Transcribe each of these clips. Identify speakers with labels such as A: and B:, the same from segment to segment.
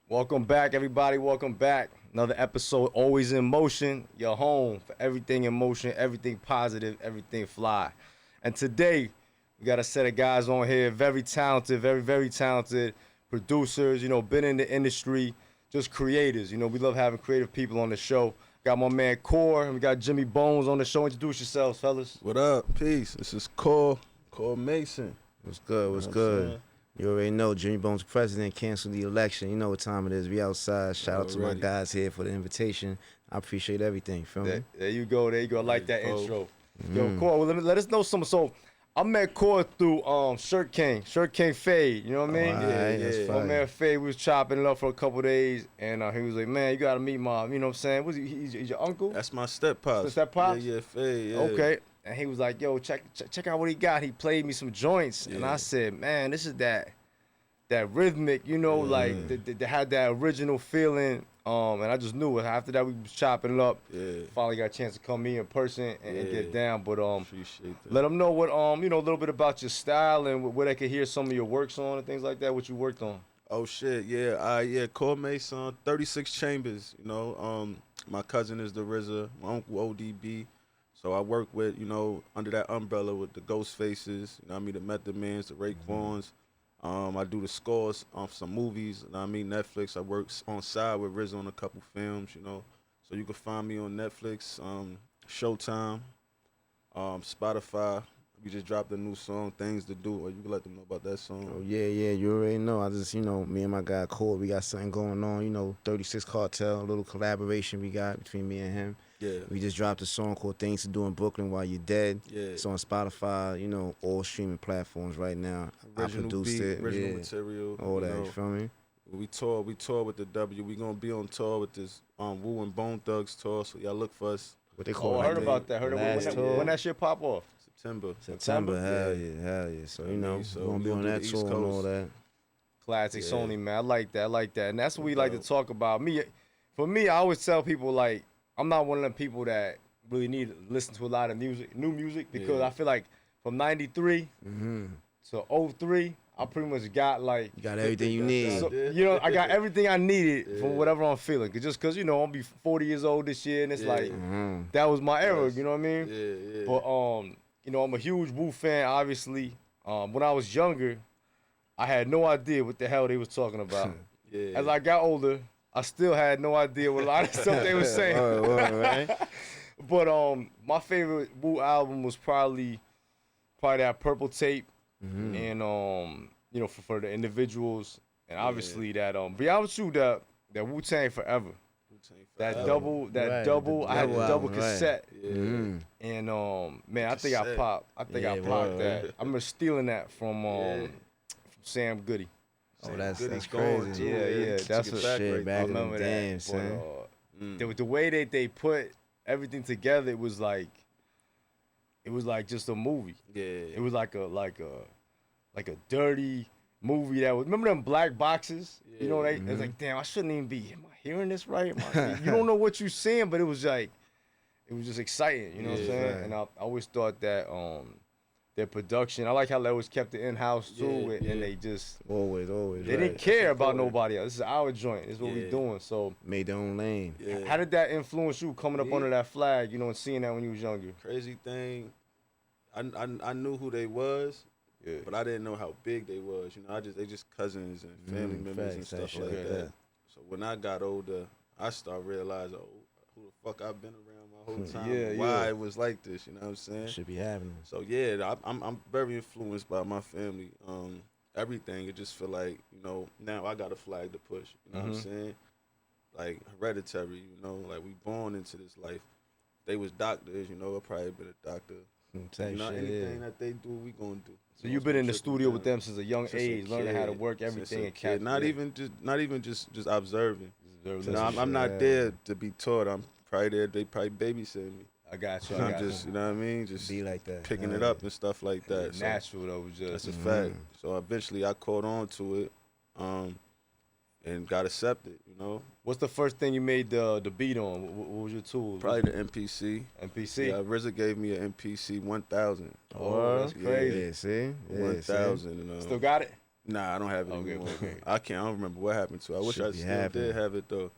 A: Welcome back, everybody. Welcome back. Another episode, Always in Motion. Your home for everything in motion, everything positive, everything fly. And today, we got a set of guys on here, very talented, very talented producers, been in the industry, just creators. We love having creative people on the show. Got my man Core, and we got Jimmy Bones on the show. Introduce yourselves, fellas.
B: What up? Peace. This is Core Mason.
C: What's good? What's good? You already know Jimmy Bones president canceled the election. You know what time it is. We outside. Shout out to my guys here for the invitation. I appreciate everything. Feel me?
A: There you go. I like that intro. Yo, Core, let us know something. So I met Core through Shirt King Fade. You know what I mean?
C: Yeah.
A: My man Fade, we was chopping it up for a couple days, and he was like, "Man, you gotta meet my, you know what I'm saying? Was he's your uncle?
B: That's my step pops.
A: Step pops?
B: Yeah, Fade. Yeah.
A: Okay. And he was like, "Yo, check out what he got." He played me some joints, and I said, "Man, this is that rhythmic, like they had that original feeling." And I just knew it. After that, we was chopping it up.
B: Yeah.
A: Finally got a chance to come in person and get down. But
B: appreciate that.
A: let them know what a little bit about your style and where they could hear some of your works on and things like that. What you worked on.
B: Oh shit, yeah. Core Mason, 36 Chambers. My cousin is the RZA, my uncle ODB. So I work with, under that umbrella with the Ghost Faces, the Method Mans, the Raekwons. I do the scores on some movies, Netflix. I work on side with RZA on a couple films, So you can find me on Netflix, Showtime, Spotify. We just dropped a new song, Things to Do, or you can let them know about that song.
C: Oh, yeah, you already know. I just, me and my guy Core, we got something going on, 36 Cartel, a little collaboration we got between me and him.
B: Yeah.
C: We just dropped a song called Things to Do in Brooklyn While You're Dead.
B: Yeah.
C: It's on Spotify, all streaming platforms right now.
B: Original
C: I produced
B: beat,
C: it.
B: original material.
C: All that, you feel me?
B: We tour with the W. We gonna be on tour with this Wu and Bone Thugs tour, so y'all look for us.
C: What they call
A: I heard about that. When that shit pop off?
B: September.
C: Hell yeah. So,
B: So
C: we're going to be on that tour and all that.
A: Classic Sony, man. I like that. And that's what we like to talk about. For me, I always tell people, like, I'm not one of them people that really need to listen to a lot of new music, because I feel like from 93 to 03, I pretty much got like...
C: You got everything you need.
A: So, I got everything I needed for whatever I'm feeling. Just because, I'll be 40 years old this year, and it's like, that was my era, you know what I mean?
B: Yeah.
A: But, I'm a huge Wu fan, obviously. When I was younger, I had no idea what the hell they was talking about. As I got older, I still had no idea what a lot of stuff they was saying.
C: Right.
A: But my favorite Wu album was probably that Purple Tape, and for the individuals, and obviously that be honest with you, that Wu-Tang Forever. That double, I had the double cassette. And man, I think I popped that. I remember stealing that from Sam Goody.
C: Oh, that's
B: going
C: crazy.
A: Yeah, that's a
C: shit back
A: I
C: in the
A: remember
C: day,
A: that.
C: son.
A: But the way that they put everything together, it was like just a movie.
B: Yeah.
A: It was like a dirty movie that was. Remember them black boxes?
B: Yeah.
A: It's like, damn, I shouldn't even be. Am I hearing this right? You don't know what you're seeing, but it was just exciting. You know what I'm saying?
C: Right.
A: And I always thought that their production. I like how they always kept it in house too, and they just
C: always.
A: They didn't care about nobody else. This is our joint. This is what we doing. So
C: made their own lane.
B: Yeah.
A: how did that influence you coming up under that flag? And seeing that when you was younger.
B: Crazy thing, I knew who they was, but I didn't know how big they was. They just cousins and family members and stuff like that. So when I got older, I started realizing, who the fuck I've been around my whole time. Why it was like this, you know what I'm saying?
C: Should be happening.
B: So I'm very influenced by my family. Everything, it just feel like, now I got a flag to push, you know what I'm saying? Like hereditary, like we born into this life. They was doctors, I probably been a doctor. Anything that they do, we gonna do.
A: So you've been in the studio with them since a young age, learning how to work everything and catch.
B: Not even just observing. I'm not there to be taught. I'm probably there. They probably babysitting me.
A: I got you.
B: I'm just, you know what I mean? Just
C: be like that,
B: picking it up and stuff like that. So
A: natural though,
B: that's a fact. So eventually I caught on to it, and got accepted.
A: What's the first thing you made the beat on? What was your tool?
B: Probably the MPC.
A: MPC.
B: Yeah, RZA gave me an MPC 1000.
A: Oh, that's crazy.
C: Yeah, see?
B: 1000.
A: Still got it?
B: Nah, I don't have it
A: Okay,
B: anymore.
A: okay.
B: I don't remember what happened to it. I wish
C: Should
B: I
C: be
B: still
C: happening.
B: did have it though.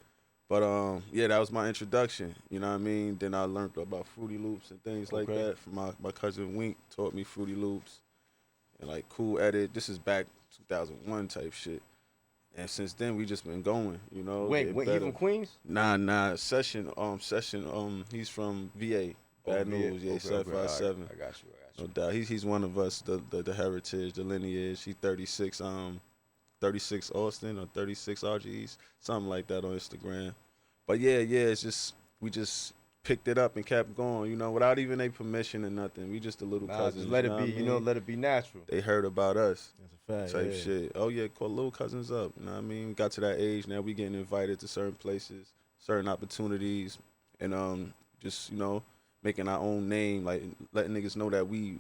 B: But yeah, that was my introduction. You know what I mean? Then I learned about Fruity Loops and things like
A: Okay.
B: that from my cousin Wink taught me Fruity Loops and like Cool Edit. This is back 2001 type shit. And since then we just been going, you know.
A: Wait,
B: getting
A: you
B: better.
A: from Queens?
B: Nah. Session. He's from VA. Bad
A: VA.
B: News. Yeah,
A: Okay,
B: 757.
A: I got you.
B: No doubt. He's one of us. The heritage, the lineage. He 36. 36 Austin or 36 RGs, something like that on Instagram. But yeah, it's just we just picked it up and kept going, you know, without even a permission or nothing. We just the little cousins.
A: Just let it
B: know
A: be,
B: what I
A: you know,
B: mean?
A: let it be natural.
B: They heard about us
C: That's a fact.
B: type shit. Oh yeah, call little cousins up. You know what I mean? We got to that age now. We getting invited to certain places, certain opportunities, and just you know making our own name, like letting niggas know that we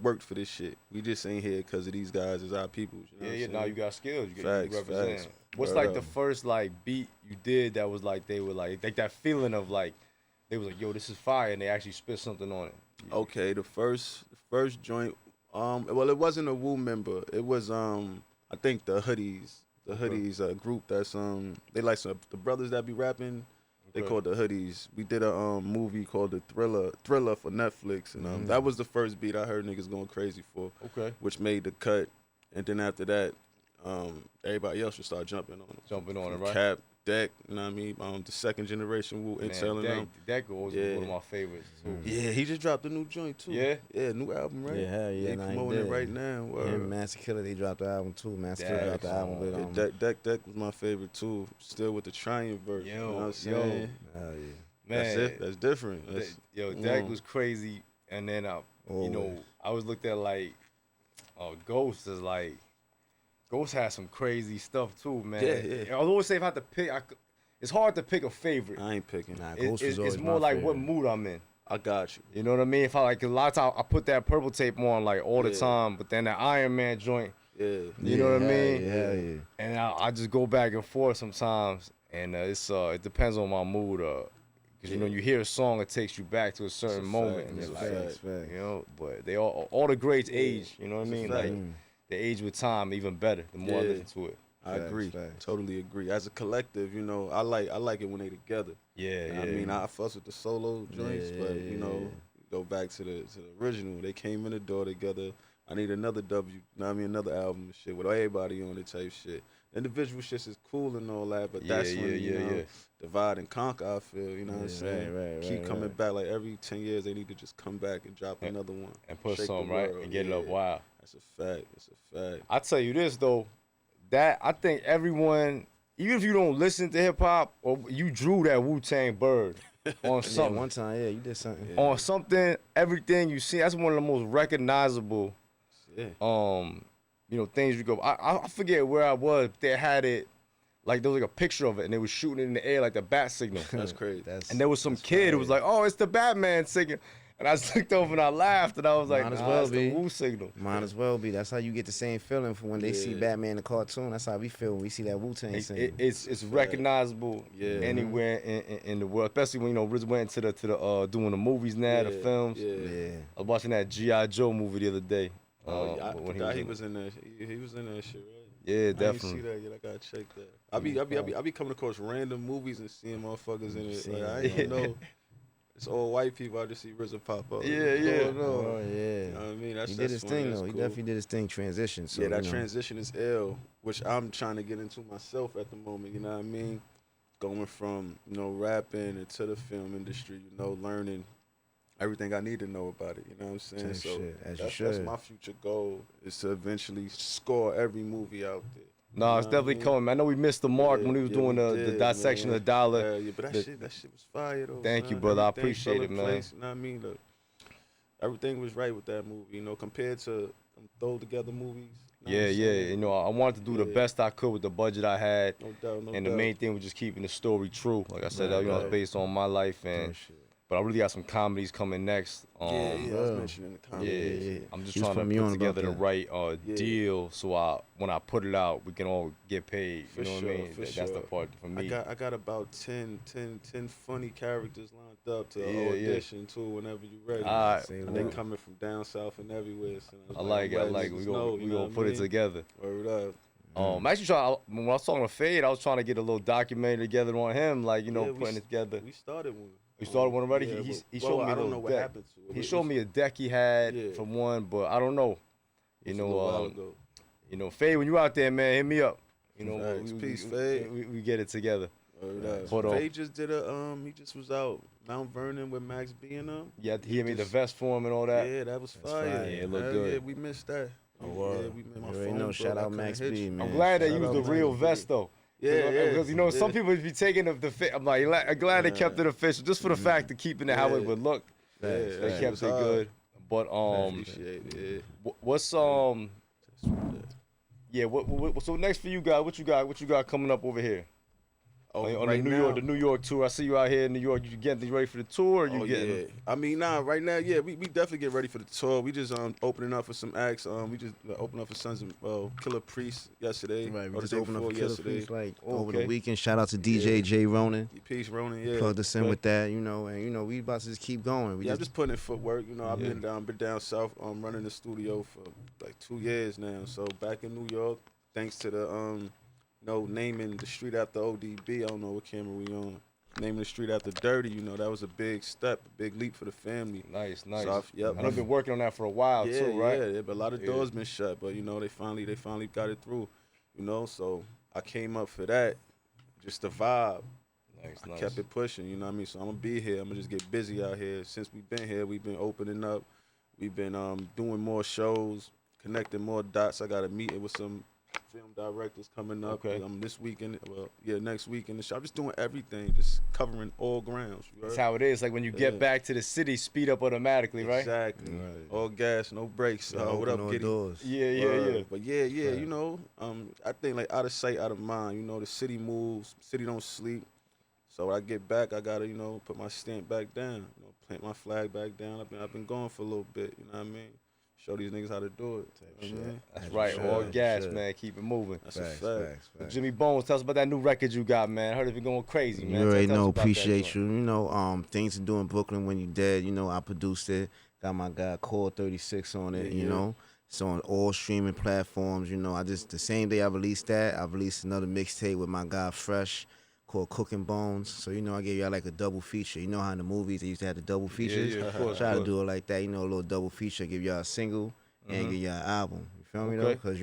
B: worked for this shit. We just ain't here because of these guys as our people. You know
A: Now you got skills. You
B: Facts,
A: represent.
B: facts.
A: What's
B: Word
A: like
B: up.
A: the first like beat you did that was like they were like that feeling of like they was like, yo, this is fire, and they actually spit something on it.
B: Okay, the first joint, well, it wasn't a Wu member. It was I think the Hoodies group that's they like some the brothers that be rapping. They
A: Okay.
B: called the Hoodies. We did a movie called the Thriller for Netflix, and that was the first beat I heard niggas going crazy for.
A: Okay.
B: Which made the cut, and then after that, everybody else should start jumping on it.
A: Jumping on it,
B: From
A: right?
B: Cap, Deck, you know what I mean? The second generation Wu Intel and them.
A: That was
B: Yeah.
A: one of my favorites too.
B: Yeah, he just dropped a new joint too.
A: Yeah?
B: Yeah, new album, right?
C: Yeah, hell yeah,
B: They
C: nah, he
B: promoting it
C: did.
B: right now. Word.
C: Him and Master Killer, they dropped the album too. Master Killer dropped the
A: That's
C: album with
B: Yeah, Deck was my favorite too. Still with the Triumph verse. You know what I'm saying?
C: hell yeah.
A: Man,
B: That's it. That's different. That's,
A: Dak was crazy, and then you know, I was looked at like, Ghost is like, Ghost has some crazy stuff too, man.
B: Yeah.
A: I always say if I had to pick, it's hard to pick a favorite.
B: I ain't picking.
C: Nah,
A: It-
C: Ghost was always
A: it's more
C: my
A: like
C: favorite.
A: what mood I'm in.
B: I got you.
A: You know what I mean? If I like, a lot of times I put that purple tape on like all the
B: Yeah.
A: time, but then that Iron Man joint,
B: Yeah.
A: you know what I
C: hell
A: mean?
C: Yeah, hell yeah.
A: and I just go back and forth sometimes, and it depends on my mood, because you know you hear a song, it takes you back to a certain
B: a
A: moment,
B: fact.
A: and
B: It's
A: you're
B: a
A: like,
C: Facts, facts.
A: you know, but they all the greats age, you know what I
B: It's a
A: mean?
B: fact.
A: Like they age with time even better. The more I
B: Yeah.
A: listen to it.
B: I
C: Facts,
B: agree.
C: facts.
B: Totally agree. As a collective, you know, I like it when they together.
A: Yeah,
B: I mean, I fuss with the solo joints, but you know,
C: Yeah.
B: go back to the original. They came in the door together. I need another W. You know what I mean, another album and shit with everybody on it type shit. Individual shit is cool and all that, but that's when you know divide and conquer. I feel you know what I'm saying.
C: Right,
B: Keep coming back like every 10 years. They need to just come back and drop another one
A: and put
B: Shake the
A: some right
B: world.
A: and get it up.
B: Yeah.
A: Wow.
B: That's a fact. It's a fact.
A: I tell you this though, that I think everyone, even if you don't listen to hip hop or you drew that Wu-Tang bird on
C: Yeah,
A: something.
C: one time, yeah, you did something.
B: Yeah.
A: On something, everything you see, that's one of the most recognizable
B: Yeah.
A: you know, things you go. I forget where I was. They had it like there was like a picture of it, and they was shooting it in the air like the bat signal.
B: That's crazy.
C: That's,
A: And there was some
C: that's
A: kid who was
C: fire.
A: like, "Oh, it's the Batman signal," and I just looked over and I laughed, and I was like,
C: Might as
A: "Nah,
C: well
A: it's the
C: be.
A: Wu signal."
C: Might as well be. That's how you get the same feeling from when they see
B: Yeah.
C: Batman the cartoon. That's how we feel when we see that Wu-Tang scene.
A: It's recognizable anywhere in the world, especially when you know Riz went into the doing the movies now, the films.
B: Yeah.
C: Yeah.
A: I was watching that G.I. Joe movie the other day.
B: Oh, yeah, I
A: when
B: forgot he
A: in
B: was in there. He was in that shit, right?
A: Yeah,
B: I didn't
A: definitely.
B: see that yet. I gotta check that. I be coming across random movies and seeing motherfuckers in it. Like, I didn't know it's all white people. I just see RZA pop up.
A: Yeah, yeah.
B: What's going on?
C: Oh yeah.
B: You know what I mean?
C: He did his
B: funny.
C: thing
B: That's
C: though. He
B: cool.
C: definitely did his thing. Transition. So,
B: Yeah, that
C: you know.
B: transition is ill, which I'm trying to get into myself at the moment. You know what I mean? Going from rapping into the film industry. Learning everything I need to know about it. You know what I'm saying?
C: Type
B: So
C: shit, as you
B: that's
C: should.
B: my future goal is to eventually score every movie out there.
A: No, it's
B: You know what I
A: definitely
B: mean?
A: coming. I know we missed the mark when he was doing
B: we
A: the
B: did,
A: dissection
B: man.
A: of the dollar.
B: Yeah, but that shit was fire though.
A: Thank
B: son.
A: you, brother. I
B: Everything
A: appreciate
B: fell
A: it,
B: in
A: man.
B: place, you know what I mean? Look, everything was right with that movie. Compared to throw together movies. You know
A: Yeah,
B: what I'm
A: yeah.
B: saying?
A: You know, I wanted to do the
B: Yeah.
A: best I could with the budget I had,
B: No doubt, no
A: and the
B: doubt.
A: main thing was just keeping the story true. Like I said,
C: Right,
A: it's
B: right.
A: based on my life, and
C: Oh, shit.
A: but I really got some comedies coming next.
B: I was mentioning the comedy.
A: I'm just
C: He was
A: trying to
C: putting me
A: put
C: on about
A: together the
C: that.
A: right deal, so when I put it out, we can all get paid.
B: For
A: You know
B: sure,
A: what I mean?
B: for
A: That's
B: sure.
A: the part for me.
B: I got about 10 funny characters lined up to
A: Yeah, yeah.
B: audition to whenever you ready.
A: All right.
B: And they coming from down south and everywhere. So
A: I like it. I like it. We gonna put it together.
B: Word up.
A: Actually, when I was talking to Fade, I was trying to get a little documentary together on him, like putting it together.
B: We started one.
A: You started one already?
B: Yeah,
A: He showed me
B: I
A: a
B: don't
A: little
B: know what
A: deck.
B: happened to it.
A: He showed me a deck he had for one, but I don't know.
B: A while ago.
A: Fade, when you out there, man, hit me up.
B: Peace, Fade.
A: We get it together.
B: But Fade just did he just was out Mount Vernon with Max B and them.
A: Yeah, he made the vest for him and all that.
B: Yeah, that was fire.
A: Yeah, it looked good.
B: Yeah, we missed that.
C: Oh, wow.
B: Yeah, we made my
C: You already
B: phone
C: know,
B: broke.
C: shout
B: I
C: out
B: couldn't
C: Max
B: hit
C: B,
B: you.
C: man.
A: I'm glad they
B: Shout
A: used
B: out
A: the
B: Max
A: real
B: B.
A: vest though.
B: Yeah,
A: Because some people would be taking the fit. I'm like, I'm glad they kept it official, just for the fact of keeping it how it would look. They kept it good. But
B: Appreciate it.
A: what's yeah, what so next for you guys? What you got coming up over here? On
B: right
A: the New York tour. I see you out here in New York. You getting ready for the tour? Or you getting?
B: Yeah. I mean, right now, yeah, we definitely get ready for the tour. We just opening up for some acts. We just opened up for Sons of Killer Priest yesterday.
C: Right, we
B: or the
C: just
B: day
C: opened up
B: before
C: for Killer
B: yesterday.
C: Priest like over
A: Okay.
C: the weekend. Shout out to DJ J Ronan.
B: Peace, Ronan. Yeah.
C: Plugged us in with that, and we about to just keep going.
B: I'm just putting in footwork. I've been down south, running the studio for like 2 years now. So back in New York, thanks to the naming the street after ODB. I don't know what camera we on. Naming the street after Dirty. That was a big step, a big leap for the family.
A: Nice.
B: So
A: I've been working on that for a while too, right?
B: Yeah, but a lot of doors been shut, but they finally got it through. So I came up for that, just the vibe. I kept it pushing, you know what I mean? So I'm gonna be here. I'm gonna just get busy out here. Since we've been here, we've been opening up. We've been doing more shows, connecting more dots. I got a meeting with some film directors coming up.
A: Okay.
B: This weekend. Next week in the shop. Just doing everything, just covering all grounds.
A: That's how it is. Like when you get back to the city, speed up automatically, right?
B: Exactly.
C: Right.
B: All gas, no brakes. What up, Giddy?
C: Doors.
A: Yeah.
B: But I think like out of sight, out of mind. The city moves, city don't sleep. So when I get back, I gotta put my stamp back down. Plant my flag back down. I've been gone for a little bit. You know what I mean? Show these niggas how to do it.
A: That's right. All gas, man. Keep it moving.
B: That's a fact.
A: Jimmy Bones, tell us about that new record you got, man. I heard it been going crazy, man.
C: You already
A: Tell us
C: know,
A: about that
C: appreciate
A: joint.
C: you. Things to do in Brooklyn when you dead. I produced it. Got my guy Core 36 on it. It's on all streaming platforms. The same day I released that, I released another mixtape with my guy Fresh called Cooking Bones. So I gave y'all like a double feature. You know how in the movies they used to have the double features.
A: Yeah, of course.
C: Try to do it like that. A little double feature. Give y'all a single and give y'all an album. You feel me though? Because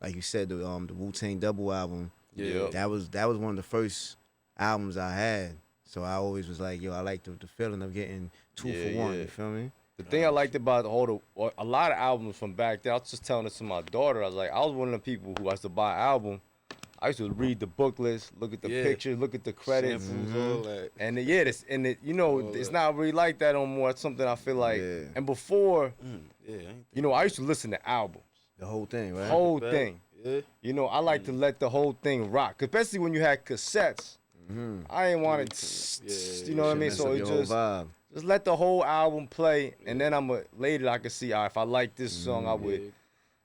C: like you said, the Wu-Tang double album.
A: Yeah.
C: That was one of the first albums I had. So I always was like, I like the feeling of getting two for one. You feel me?
A: The thing I liked about a lot of albums from back then, I was just telling this to my daughter. I was one of the people who used to buy an album. I used to read the booklets, look at the pictures, look at the credits,
B: all that.
A: and it's not really like that no more. It's something I feel like.
C: Yeah.
A: And before, I used to listen to albums,
C: The whole thing, right?
A: whole thing.
B: Yeah.
A: I like to let the whole thing rock, especially when you had cassettes. I ain't want it, you know what I mean? So it just let the whole album play, and then later I can see, if I like this song, I would,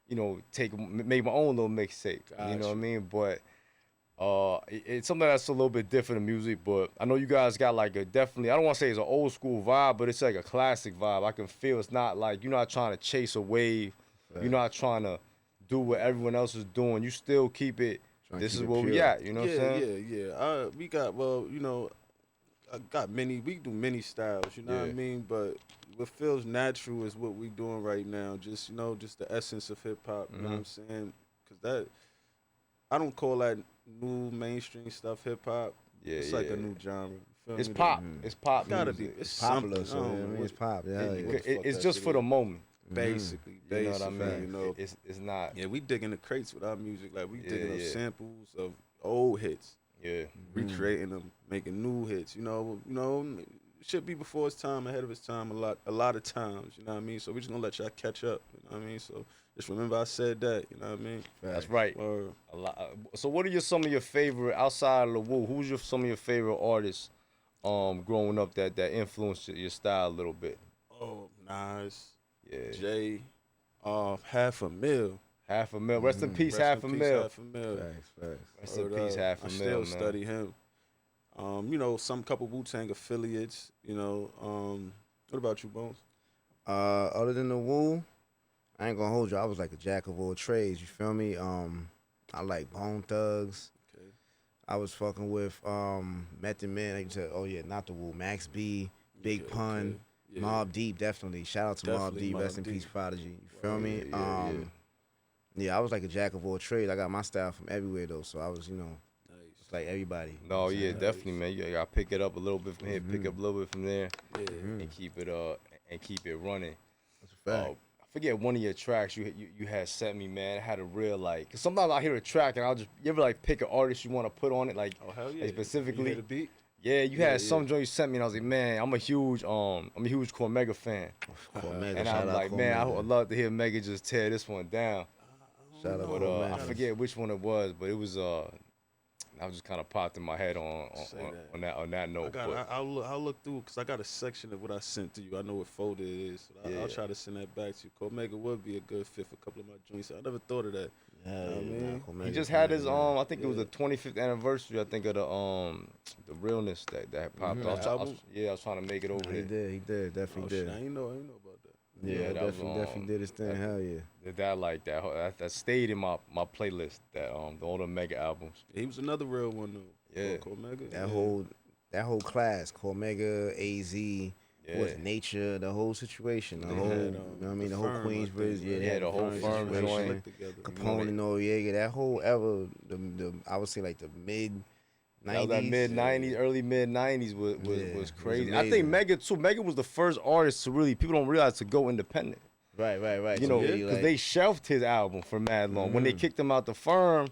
A: make my own little mixtape. You know what I mean? But it's something that's a little bit different in music. But I know you guys got like definitely, I don't want to say it's an old school vibe, but it's like a classic vibe. I can feel it's not like you're not trying to chase a wave. Right. You're not trying to do what everyone else is doing. You still keep it. This is where we at. You know what I'm saying?
B: Yeah. We got I got we do many styles, you know what I mean? But what feels natural is what we doing right now. Just, just the essence of hip hop, you know what I'm saying? Because I don't call that new mainstream stuff hip hop.
A: Yeah,
B: it's like a new genre.
A: It's pop. It's pop.
B: It's gotta
A: music.
B: be. It's
C: popular,
B: something.
C: so it's pop. Yeah,
A: it's just for the moment.
B: Basically,
A: you know what I mean? It's not.
B: Yeah, we digging the crates with our music. Like we digging up samples of old hits.
A: Yeah,
B: recreating them, making new hits. Should be before its time, ahead of its time. A lot of times. You know what I mean? So we just gonna let y'all catch up. You know what I mean? So just remember I said that. You know what I mean?
A: That's right.
B: A
A: lot. So what are some of your favorite outside of the Wu? Who's some of your favorite artists growing up that influenced your style a little bit?
B: Oh, Nas,
A: Yeah.
B: Jay, half a mil.
A: Half a mil. Rest in peace,
B: Rest
A: half
B: in
A: a
B: peace,
A: mil.
B: half a mil.
C: Facts.
A: Rest in
B: Word
A: peace,
B: up.
A: half a
B: I
A: mil,
B: still
A: man.
B: study him. You know, some couple Wu-Tang affiliates. You know, what about you, Bones?
C: Other than the Wu, I ain't gonna hold you. I was like a jack of all trades. You feel me? I like Bone Thugs.
B: Okay.
C: I was fucking with Method Man. Like you said, oh yeah, not the Wu. Max B, Big
B: Okay,
C: Pun,
B: okay. Yeah.
C: Mobb Deep, definitely. Shout out to Mobb
B: Definitely
C: Deep.
B: Mobb
C: Rest in
B: Deep.
C: peace, Prodigy. You feel me?
A: yeah.
C: Yeah, I was like a jack of all trades. I got my style from everywhere though, so I was,
B: Nice.
C: it's like everybody. You know
A: No,
C: what I'm
A: yeah,
C: saying?
A: definitely, man. You gotta pick it up a little bit from here, pick up a little bit from there,
B: Yeah.
A: and keep it running.
C: That's a fact.
A: I forget one of your tracks you had sent me, man. It had a real like. Cause sometimes I hear a track and you ever like pick an artist you want to put on it, like,
B: Oh hell yeah.
A: like specifically.
B: You hear the beat?
A: Yeah, you
B: Yeah,
A: had some
B: yeah.
A: joint you sent me, and I was like, man, I'm a huge Cormega fan,
C: Cormega,
A: and
C: shout
A: I'm
C: out
A: like, man, I
C: Cormega.
A: would love to hear Mega just tear this one down.
C: Shout out
A: But
C: Cormega.
A: I forget which one it was, but it was I was just kind of popped in my head
B: Say that.
A: on that note. But
B: I'll look through because I got a section of what I sent to you. I know what folder it is. So I'll try to send that back to you. Cormega would be a good fit for a couple of my joints. I never thought of that.
C: Yeah,
B: know what I mean?
C: Cormega,
A: he just had his
C: man.
A: I think it was the 25th anniversary. I think of the realness that popped.
B: The album?
A: I was trying to make it over
C: He
A: there.
C: did, definitely
B: Oh,
C: did.
B: shit, I ain't know about that.
A: Yeah, that was,
C: definitely did his thing. Hell yeah.
A: That stayed in my playlist. All the Mega albums.
B: He was another real one though.
A: Yeah.
B: Cormega.
C: That whole class, Cormega, AZ, was
A: Yeah.
C: Nature, the whole situation, the
B: They
C: whole,
B: had,
C: you know what I mean, the whole
B: Firm, I
C: Queensbridge,
B: think,
C: yeah,
B: right?
C: they
A: Yeah,
C: had
A: the whole Firm
C: situation.
A: joint.
B: Slick together.
C: Capone and Noriega, that whole era, the I would say like the mid
A: That was
C: 90s.
A: that mid '90s, early mid '90s was
C: Yeah,
A: was
C: it
A: crazy.
C: was
A: I think
C: amazing.
A: Mega too. Mega was the first artist to really people don't realize to go independent.
C: Right.
A: You
C: So
A: know,
C: really,
A: because
C: like,
A: they shelved his album for mad long. When they kicked him out the firm,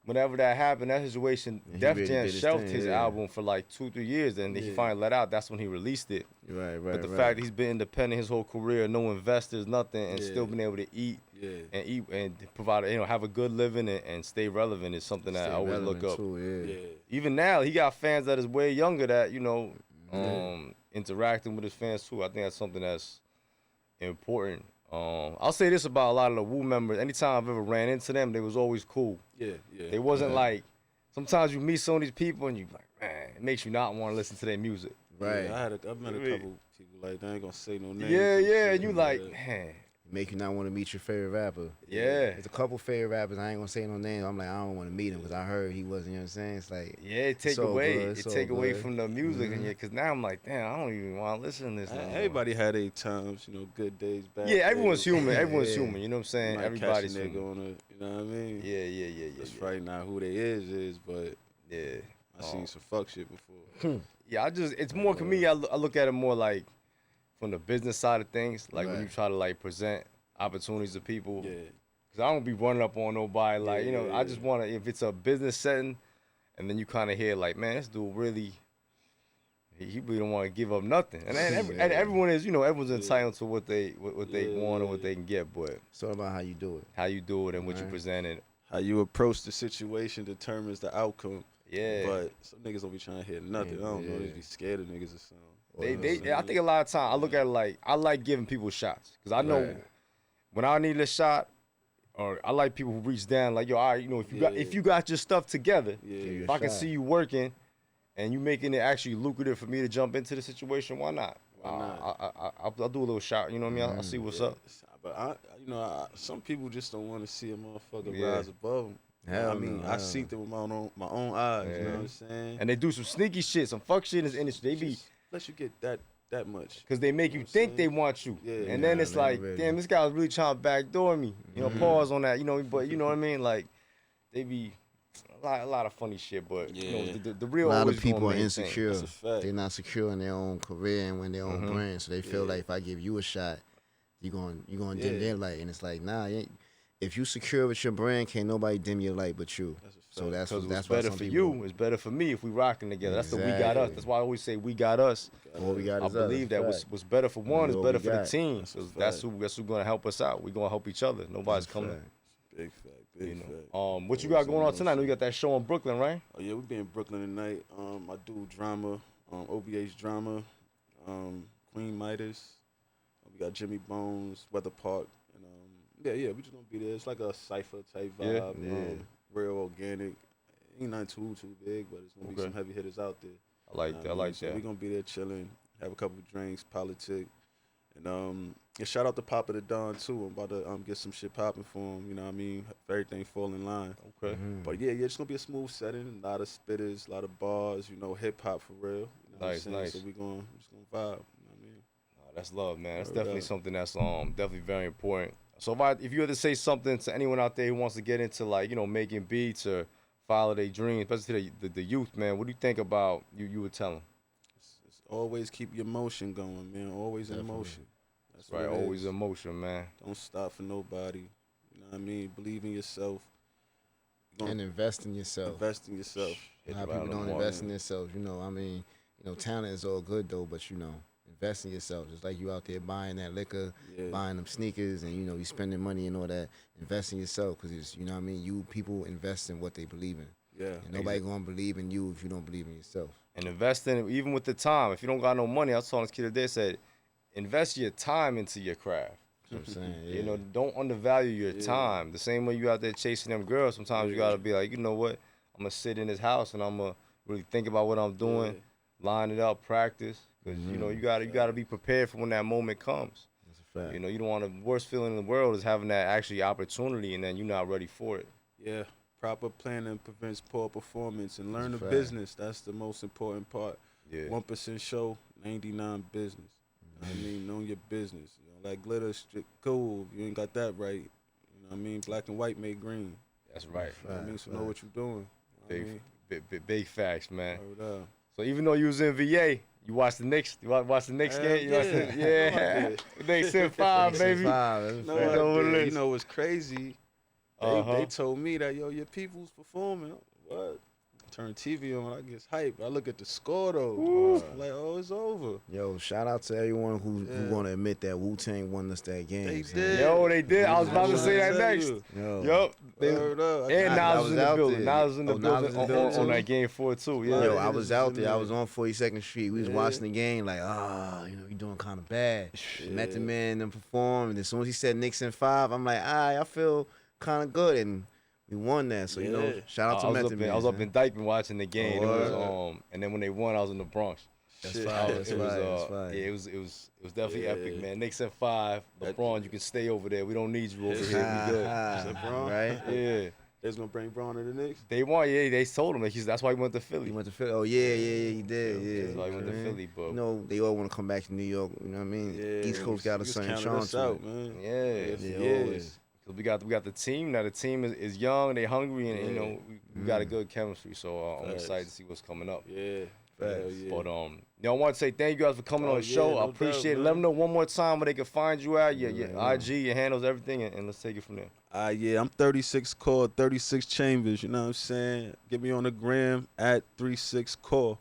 A: whenever that happened, that situation,
C: he
A: Def
C: really
A: Jam
C: did his
A: shelved
C: thing,
A: his
C: yeah.
A: album for like 2-3 years. Then he finally let out. That's when he released it.
C: right.
A: But the fact that he's been independent his whole career, no investors, nothing, and
B: Yeah.
A: still been able to eat
B: Yeah.
A: and provide, have a good living and stay relevant is something that I always look up.
C: too, yeah.
B: Yeah.
A: Even now, he got fans that is way younger that interacting with his fans too. I think that's something that's important. I'll say this about a lot of the Wu members. Anytime I've ever ran into them, they was always cool.
B: Yeah.
A: They wasn't like. Sometimes you meet some of these people and you like, man, it makes you not want to listen to their music.
C: Right.
B: Yeah, I've met a couple people like that. I ain't gonna say no names.
A: Yeah,
B: and
A: yeah.
B: shit,
A: And you like,
B: but,
A: man,
C: Make you not want to meet your favorite rapper.
A: yeah.
C: There's a couple favorite rappers. I ain't gonna say no names. I'm like, I don't want to meet him because I heard he wasn't. You know what I'm saying? It's like,
A: Yeah, it take
C: It's all
A: away,
C: good,
A: it
C: it's all
A: take away
C: good.
A: from the music, and cause now I'm like, damn, I don't even want to listen to this. No more.
B: Everybody had their times, good days, bad
A: Yeah, everyone's
B: days.
A: human. Everyone's
C: Yeah.
A: human. You know what I'm saying?
B: Might
A: Everybody's
B: catch a nigga
A: human.
B: on a, you know what I mean?
A: Yeah.
B: That's right now who they is, but
A: Yeah.
B: I seen some fuck shit before.
A: Yeah, it's more to me. I look at it more like from the business side of things, like when
C: Right.
A: you try to like present opportunities to people.
B: Yeah.
A: Cause I don't be running up on nobody. Like
B: Yeah,
A: I just want to. If it's a business setting, and then you kind of hear like, man, this dude really. He really don't want to give up nothing, and and everyone is, everyone's entitled to what they want or what they can get, but
C: it's all about how you do it.
A: how you do it and what you
C: Right.
A: present it.
B: How you approach the situation determines the outcome.
A: Yeah.
B: But some niggas don't be trying to hear nothing. I don't know. They be scared of niggas or something.
A: I think a lot of time I look at it like I like giving people shots because I know
C: Right.
A: when I need a shot, or I like people who reach down like, yo, all right, if you got your stuff together,
B: Yeah.
C: you
A: if I can
C: shot.
A: see you working, and you making it actually lucrative for me to jump into the situation, why not?
B: not?
A: I'll do a little shot. You know what I mean? I'll see what's up.
B: But some people just don't want to see a motherfucker
A: Yeah.
B: rise above them.
C: Hell
B: I mean,
C: no,
B: I
C: hell
B: seen them with my own eyes. You know what I'm saying?
A: And they do some sneaky shit, some fuck shit in this industry. They be
B: Just let you get that much.
A: because they make you think they want you,
B: Yeah.
A: and then
C: Nah,
A: it's
C: man,
A: like,
C: really.
A: damn, this guy was really trying to backdoor me. Pause on that. But you know what I mean? Like they be a lot of funny shit, but the
C: A
A: real
C: lot
A: always
C: of people
A: gonna
C: are
A: maintain.
C: insecure.
B: That's a fact.
C: They're not secure in their own career and when their own brand. So they feel like if I give you a shot, you're going to dim their light. And it's like, nah, if you secure with your brand, can't nobody dim your light but you.
B: That's a fact.
C: So that's
A: Because
C: why
A: what's better
C: some
A: for
C: people,
A: you is better for me if we rocking together. That's the we got us.
C: Exactly.
A: That's why I always say we got us.
C: all we got
A: I
C: is
A: believe
C: us.
A: that
C: Fact.
A: what's better for one is
C: all
A: better
C: we
A: for the
C: got.
A: team.
B: That's a
A: 'Cause
B: fact.
A: that's who's gonna help us out. We gonna help each other. Nobody's coming.
C: Fact.
B: Big fact. Big fact.
A: What you got going on tonight? I know you got that show in Brooklyn, right?
B: Oh yeah, we be in Brooklyn tonight. My dude Drama, OBH Drama, Queen Midas. We got Jimmy Bones, Weather Park, and we just gonna be there. It's like a cypher type vibe, real organic. Ain't nothing too big, but it's gonna be some heavy hitters out there.
A: I like that. I like
B: so
A: that.
B: We gonna be there chilling, have a couple of drinks, politic, and shout out to Papa the Don too. I'm about to get some shit popping for him. You know what I mean? If everything fall in line.
A: Okay.
B: But yeah, it's gonna be a smooth setting. A lot of spitters, a lot of bars. You know, hip hop for real. You know
A: Nice.
B: So we're just gonna vibe. You know what I mean?
A: That's love, man. That's
B: Word
A: definitely
B: up.
A: something that's definitely very important. So if you had to say something to anyone out there who wants to get into like making beats or follow their dreams, especially the youth, man, what do you think about you would tell them?
B: It's always keep your motion going, man. Always in motion. That's
A: Right,
B: what it
A: always
B: is.
A: in motion, man.
B: Don't stop for nobody. You know what I mean? Believe in yourself.
C: And invest in yourself.
B: Invest in yourself.
C: A lot of people don't invest in themselves. I mean, talent is all good though, but invest in yourself. Just like you out there buying that liquor, buying them sneakers, and you spending money and all that. Invest in yourself, because it's what I mean. You people invest in what they believe in.
B: Yeah.
C: And nobody gonna believe in you if you don't believe in yourself.
A: And invest in it, even with the time. If you don't got no money, I was telling this kid today, said, invest your time into your craft.
C: That's what I'm saying. Yeah.
A: Don't undervalue your time. The same way you out there chasing them girls, sometimes you gotta be like, you know what? I'm gonna sit in this house and I'm gonna really think about what I'm doing, line it up, practice. Because you gotta be prepared for when that moment comes.
C: That's a fact.
A: You don't want the worst feeling in the world is having that actually opportunity and then you're not ready for it.
B: Yeah. Proper planning prevents poor performance, and learn the business. That's the most important part.
A: Yeah.
B: 1% show, 99 business. I mean, know your business. Like glitter, cool. If you ain't got that right, you know what I mean? Black and white make green.
A: That's right.
B: You know what I mean? So know what you're doing.
A: Big facts, man.
B: Word up.
A: So even though you was in VA, you watched the Knicks. You watched the Knicks game.
B: Yeah.
A: They sent 5, baby.
B: You know what's crazy? They told me that your people's performing. What? Turn TV on, I get hyped. I look at the score though. I'm like, oh, it's over.
C: Yo, shout out to everyone who want to admit that Wu-Tang won us that game.
B: They
C: son.
B: did.
A: Yo, they did. I was about to say that
B: Tell
A: next.
B: you.
A: Yup. And Nas was in the building. Nas was in the building on that game 4 too. Yeah.
C: Yo, I was out there. I was on 42nd Street. We was watching the game like, you doing kind of bad. Met the man and perform. And as soon as he said Knicks in 5, I'm like, I feel kind of good. And we won that. So, shout out to Method Man.
A: I was up in Dykeman watching the game. And then when they won, I was in the Bronx.
C: That's fire.
A: It was definitely epic, man. Knicks at 5. LeBron, you can stay over there. We don't need you over here. We good.
B: Right?
A: Yeah.
B: They was gonna bring Braun to the Knicks.
A: They won, They told him that's why he went to Philly.
C: He went to Philly. Oh yeah, he did. Yeah.
A: That's why he went to Philly, but
C: they all want to come back to New York. You know what I mean?
B: Yeah,
C: East Coast got a certain charm to it.
B: Man.
A: Yeah.
B: Always.
A: We got the team now. The team is young, they hungry, and we got a good chemistry. So I'm excited to see what's coming up.
B: Yeah.
A: But I want to say thank you guys for coming on the show. I appreciate it. Let them know one more time where they can find you at. Your IG, your handles, everything, and let's take it from there.
B: I'm 36 Core, 36 Chambers. You know what I'm saying? Get me on the gram at 36 Core.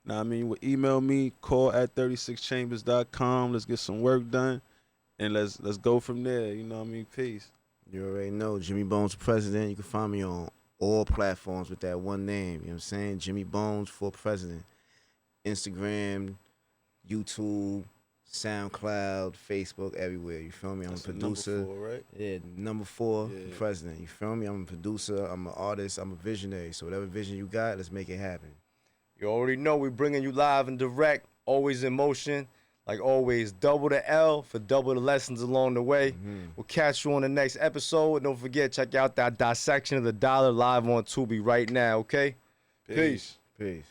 B: Now I mean, email me core@36chambers.com. Let's get some work done, and let's go from there. You know what I mean? Peace.
C: You already know, Jimmy Bones President. You can find me on all platforms with that one name. You know what I'm saying? Jimmy Bones for President. Instagram, YouTube, SoundCloud, Facebook, everywhere. You feel me? I'm a producer.
B: Number 4, right?
C: Yeah, number 4, President. You feel me? I'm a producer. I'm an artist. I'm a visionary. So whatever vision you got, let's make it happen.
A: You already know we're bringing you live and direct, always in motion. Like always, double the L for double the lessons along the way. We'll catch you on the next episode. Don't forget, check out that dissection of the dollar live on Tubi right now, okay? Peace.
C: Peace.